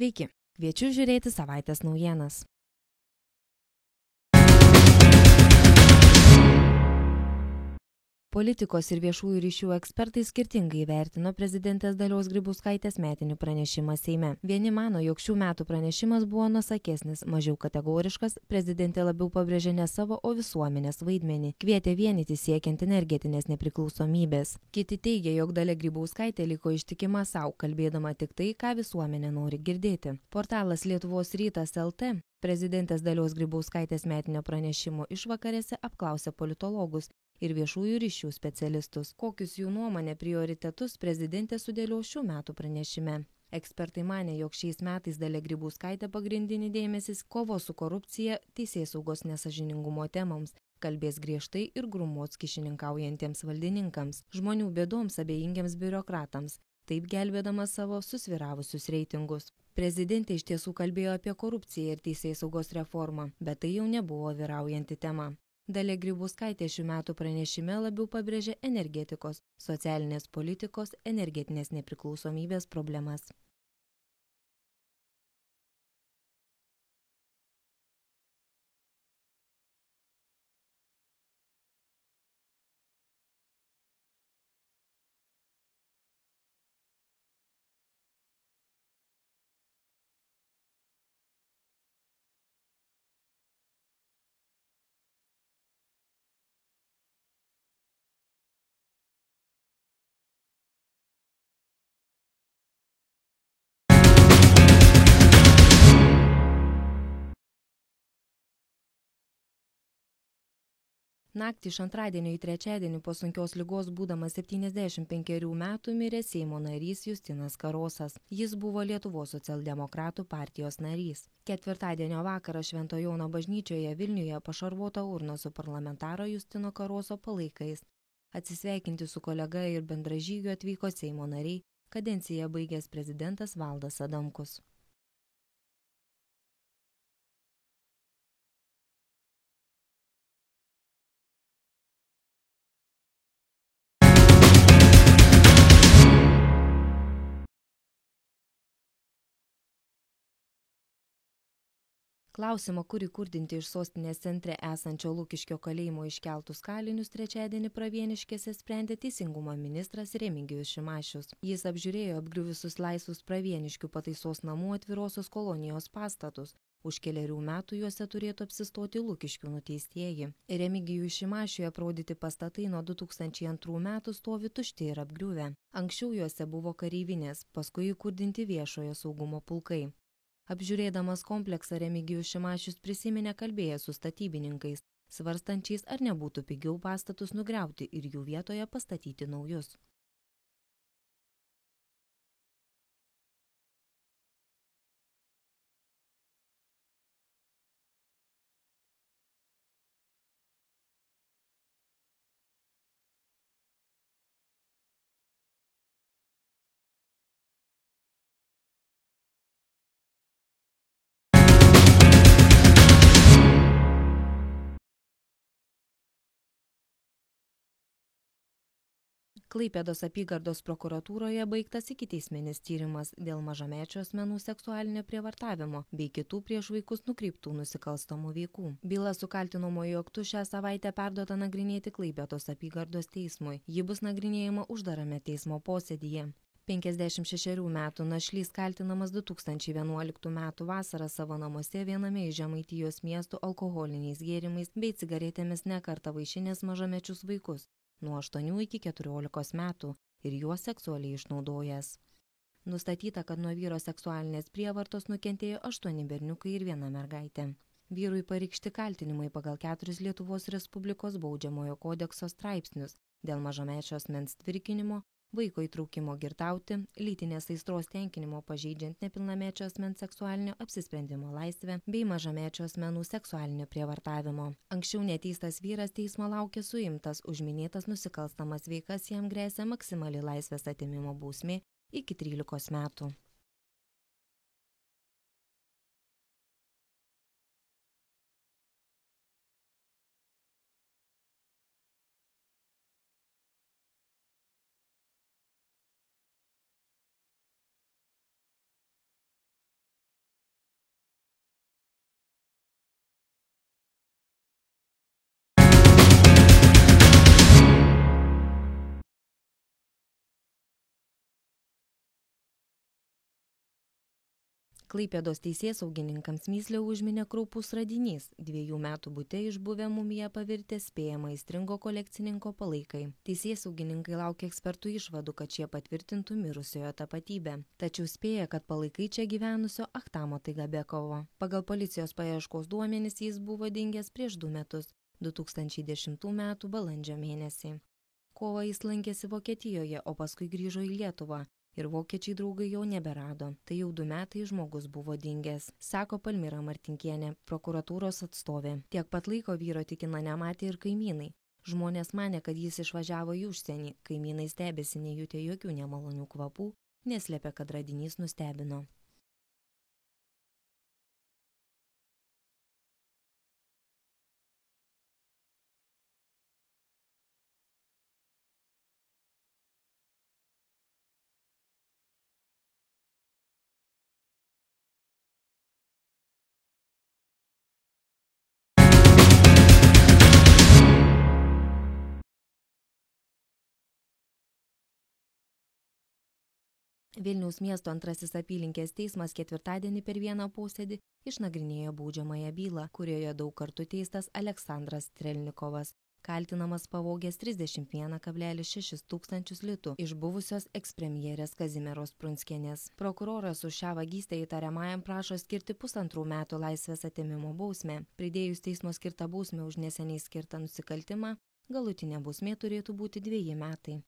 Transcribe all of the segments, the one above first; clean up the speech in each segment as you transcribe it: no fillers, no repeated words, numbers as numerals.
Sveiki, kviečiu žiūrėti savaitės naujienas. Politikos ir viešųjų ryšių ekspertai skirtingai vertino prezidentės Dalios Grybauskaitės metinių pranešimą Seime. Vieni mano, jog šių metų pranešimas buvo nuosakesnis, mažiau kategoriškas, prezidentė labiau pabrėžė ne savo, o visuomenės vaidmenį, kvietė vienyti siekiant energetinės nepriklausomybės. Kiti teigia, jog Dalia Grybauskaitė liko ištikima savo, kalbėdama tik tai, ką visuomenė nori girdėti. Portalas Lietuvos rytas LT prezidentės Dalios Grybauskaitės metinio pranešimo išvakarėse apklausė politologus ir viešųjų ryšių specialistus. Kokius jų nuomonė prioritetus prezidentė sudėlio šių metų pranešime. Ekspertai manė, jog šiais metais Dalia Grybauskaitė pagrindinį dėmesį kovos su korupcija, teisėsaugos nesąžiningumo temams, kalbės griežtai ir grūmos kyšininkaujantiems valdininkams, žmonių bėdoms abejingiems biurokratams, taip gelbėdama savo susvyravusius reitingus. Prezidentė iš tiesų kalbėjo apie korupciją ir teisėsaugos reformą, bet tai jau nebuvo vyraujanti tema. Dalia Grybauskaitė šių metų pranešime labiau pabrėžė energetikos, socialinės politikos, energetinės nepriklausomybės problemas. Naktį iš antradienio į trečiadienį po sunkios ligos būdamas 75 metų mirė Seimo narys Justinas Karosas. Jis buvo Lietuvos socialdemokratų partijos narys. Ketvirtadienio vakarą Švento Jono bažnyčioje Vilniuje pašarvota urna su parlamentaro Justino Karoso palaikais. Atsisveikinti su kolega ir bendražygiu atvyko Seimo nariai, kadenciją baigęs prezidentas Valdas Adamkus. Klausimo, kur įkurdinti iš sostinės centre esančio Lukiškio kalėjimo iškeltus kalinius trečiadienį Pravieniškėse sprendė teisingumo ministras Remigijus Šimašius. Jis apžiūrėjo apgriuvusius laisvus Pravieniškių pataisos namų atvirosios kolonijos pastatus. Už kelerių metų juose turėtų apsistoti Lukiškių nuteistieji. Remigijui Šimašiui aprodyti pastatai nuo 2002 metų stovi tušti ir apgriuvę. Anksčiau juose buvo kareivinės, paskui įkurdinti viešojo saugumo pulkai. Apžiūrėdamas kompleksą Remigijus Šimašius prisiminė kalbėjęs su statybininkais, svarstančiais, ar nebūtų pigiau pastatus nugriauti ir jų vietoje pastatyti naujus. Klaipėdos apygardos prokuratūroje baigtas ikiteisminis tyrimas dėl mažamečio asmenų seksualinio prievartavimo bei kitų prieš vaikus nukreiptų nusikalstamų veikų. Byla su kaltinamuoju aktu šią savaitę perduota nagrinėti Klaipėdos apygardos teismui. Ji bus nagrinėjama uždarame teismo posėdyje. 56 metų našlys kaltinamas 2011 metų vasarą savo namuose viename iš Žemaitijos miestų alkoholiniais gėrimais bei cigaretėmis nekartą vaišinęs mažamečius vaikus nuo 8 iki 14 metų ir juos seksualiai išnaudojęs. Nustatyta, kad nuo vyro seksualinės prievartos nukentėjo 8 berniukai ir 1 mergaitė. Vyrui pareikšti kaltinimai pagal 4 Lietuvos Respublikos baudžiamojo kodekso straipsnius dėl mažamečio asmens tvirkinimo, vaiko įtraukimo girtauti, lytinės aistros tenkinimo pažeidžiant nepilnamečio asmens seksualinio apsisprendimo laisvę bei mažamečio asmenų seksualinio prievartavimo. Anksčiau neteistas vyras teismo laukė suimtas, už minėtas nusikalstamas veikas jam gresia maksimali laisvės atėmimo bausmė iki 13 metų. Klaipėdos teisėsaugininkams mįslę užminė kraupus radinys. 2 metų bute išbuvę mumija pavirtę spėjama aistringo kolekcininko palaikai. Teisėsaugininkai laukia ekspertų išvadų, kad šie patvirtintų mirusiojo tapatybę. Tačiau spėja, kad palaikai čia gyvenusio Achtamo Taigabekovo. Pagal policijos paieškos duomenis jis buvo dingęs prieš 2 metus, 2010 m. balandžio mėnesį. Kovą jis lankėsi Vokietijoje, o paskui grįžo į Lietuvą. Ir vokiečiai draugai jo neberado. Tai jau 2 metai žmogus buvo dingęs, sako Palmira Martinkienė, prokuratūros atstovė. Tiek pat laiko vyro tikina nematė ir kaimynai. Žmonės manė, kad jis išvažiavo į užsienį. Kaimynai stebėsi, nejutė jokių nemalonių kvapų, neslėpė, kad radinys nustebino. Vilniaus miesto antrasis apylinkės teismas ketvirtadienį per vieną posėdį išnagrinėjo baudžiamąją bylą, kurioje daug kartų teistas Aleksandras Strelnikovas, kaltinamas pavogęs 31,6 tūkstančius litų iš buvusios ekspremjerės Kazimieros Prunskienės. Prokuroras už šią vagystę įtariamajam prašo skirti 1,5 metų laisvės atėmimo bausmę. Pridėjus teismo skirtą bausmę už neseniai skirtą nusikaltimą, galutinė bausmė turėtų būti 2 metai.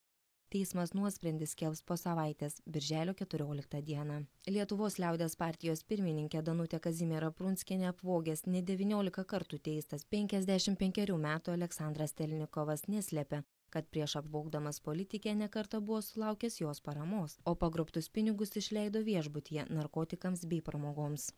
Teismas nuosprendį skelbs po savaitės, birželio 14 dieną. Lietuvos liaudies partijos pirmininkė Danutė Kazimiera Prunskienė apvogęs ne 19 kartų teistas 55 metų Aleksandras Strelnikovas neslėpė, kad prieš apvogdamas politikę nekartą buvo sulaukęs jos paramos, o pagrobtus pinigus išleido viešbutyje, narkotikams bei pramogoms.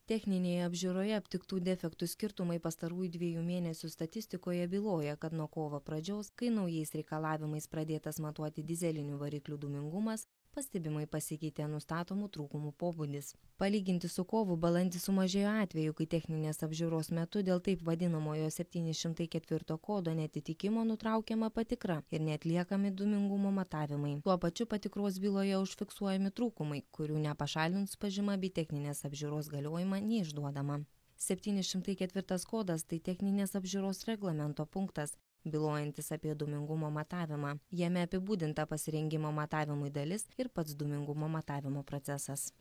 Techninėje apžiūroje aptiktų defektų skirtumai pastarųjų 2 mėnesių statistikoje byloja, kad nuo kovo pradžios, kai naujais reikalavimais pradėtas matuoti dizelinių variklių dūmingumas, pastebimai pasikeitė nustatomų trūkumų pobūdis. Palyginti su kovu, balandį sumažėjo atvejų, kai techninės apžiūros metu dėl taip vadinamojo 704 kodo neatitikimo nutraukiama patikra ir neatliekami dūmingumo matavimai. Tuo pačiu patikros byloje užfiksuojami trūkumai, kurių nepašalinus pažyma bei techninės apžiūros galiojimą neišduodama. 704 kodas tai techninės apžiūros reglamento punktas, bylojantis apie dūmingumo matavimą. Jame apibūdinta pasirengimo matavimui dalis ir pats dūmingumo matavimo procesas.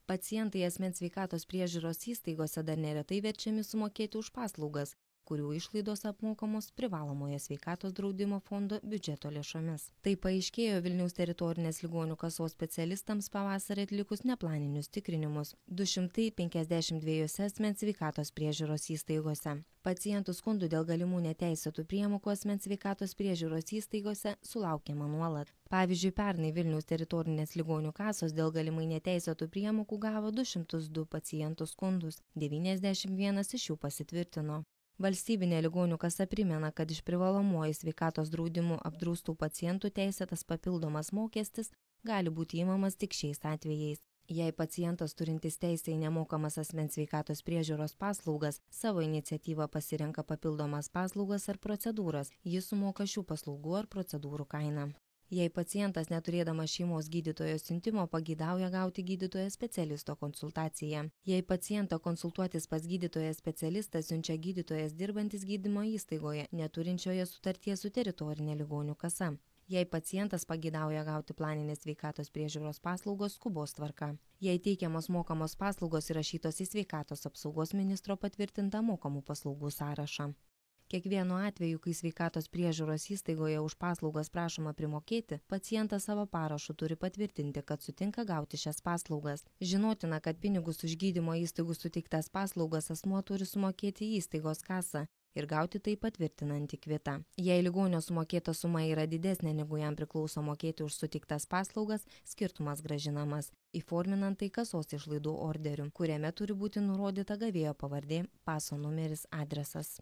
Pacientai asmens sveikatos priežiūros įstaigose dar neretai verčiami sumokėti už paslaugas, kurių išlaidos apmokamos privalomojo sveikatos draudimo fondo biudžeto lėšomis. Tai paaiškėjo Vilniaus teritorinės ligonių kasos specialistams pavasarį atlikus neplaninius tikrinimus 252 asmens sveikatos priežiūros įstaigose. Pacientų skundų dėl galimų neteisėtų priemokų asmens sveikatos priežiūros įstaigose sulaukiama nuolat. Pavyzdžiui, pernai Vilniaus teritorinės ligonių kasos dėl galimai neteisėtų priemokų gavo 202 pacientų skundus, 91 iš jų pasitvirtino. Valstybinė ligonių kasa primena, kad iš privalomuoju sveikatos draudimu apdraustų pacientų teisėtas papildomas mokestis gali būti įmamas tik šiais atvejais. Jei pacientas turintis teisę į nemokamas asmens sveikatos priežiūros paslaugas savo iniciatyvą pasirenka papildomas paslaugas ar procedūras, jis sumoka šių paslaugų ar procedūrų kainą. Jei pacientas neturėdamas šeimos gydytojo siuntimo pageidauja gauti gydytojo specialisto konsultaciją. Jei pacientą konsultuotis pas gydytoją specialistą siunčia gydytojas dirbantis gydymo įstaigoje, neturinčioje sutarties su teritorinė ligonių kasa. Jei pacientas pageidauja gauti planinės sveikatos priežiūros paslaugos skubos tvarka. Jei teikiamos mokamos paslaugos įrašytos į sveikatos apsaugos ministro patvirtintą mokamų paslaugų sąrašą. Kiekvienu atveju, kai sveikatos priežiūros įstaigoje už paslaugas prašoma primokėti, pacientas savo parašu turi patvirtinti, kad sutinka gauti šias paslaugas. Žinotina, kad pinigus už gydymo įstaigų suteiktas paslaugas asmuo turi sumokėti į įstaigos kasą ir gauti tai patvirtinantį kvitą. Jei ligonio sumokėta suma yra didesnė negu jam priklauso mokėti už suteiktas paslaugas, skirtumas grąžinamas, įforminant tai kasos išlaidų orderiu, kuriame turi būti nurodyta gavėjo pavardė, paso numeris, adresas.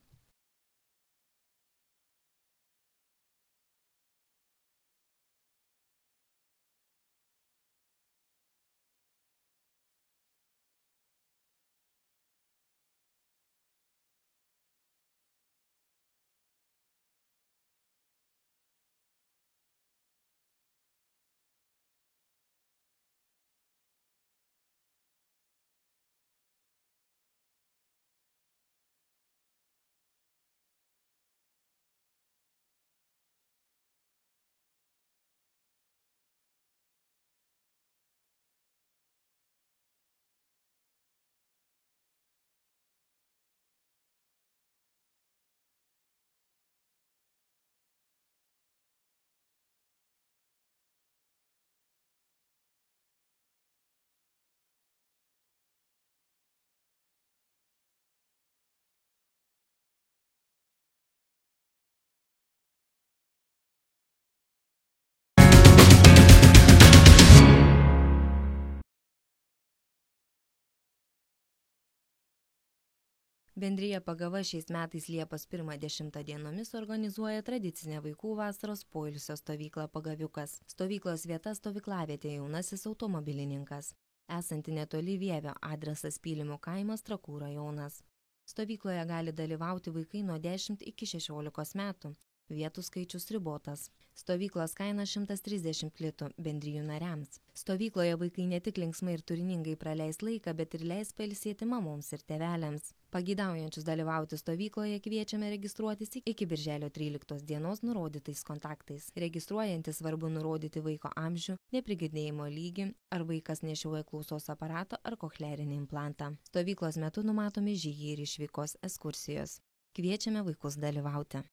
Bendrija Pagava šiais metais Liepos 1–10 dienomis organizuoja tradicinę vaikų vasaros poilsio stovyklą Pagaviukas. Stovyklos vieta stovyklavietė Jaunasis automobilininkas. Esanti netoli Vievio, adresas Pylimų kaimas, Trakų rajonas. Stovykloje gali dalyvauti vaikai nuo 10 iki 16 metų. Vietų skaičius ribotas. Stovyklos kaina 130 litų bendrijų nariams. Stovykloje vaikai ne tik linksmai ir turiningai praleis laiką, bet ir leis pailsėti mamoms ir tėveliams. Pageidaujančius dalyvauti stovykloje kviečiame registruotis iki birželio 13 dienos nurodytais kontaktais. Registruojantis svarbu nurodyti vaiko amžių, neprigirdėjimo lygį, ar vaikas nešioja klausos aparato ar kochlearinį implantą. Stovyklos metu numatomi žygiai ir išvykos ekskursijos. Kviečiame vaikus dalyvauti.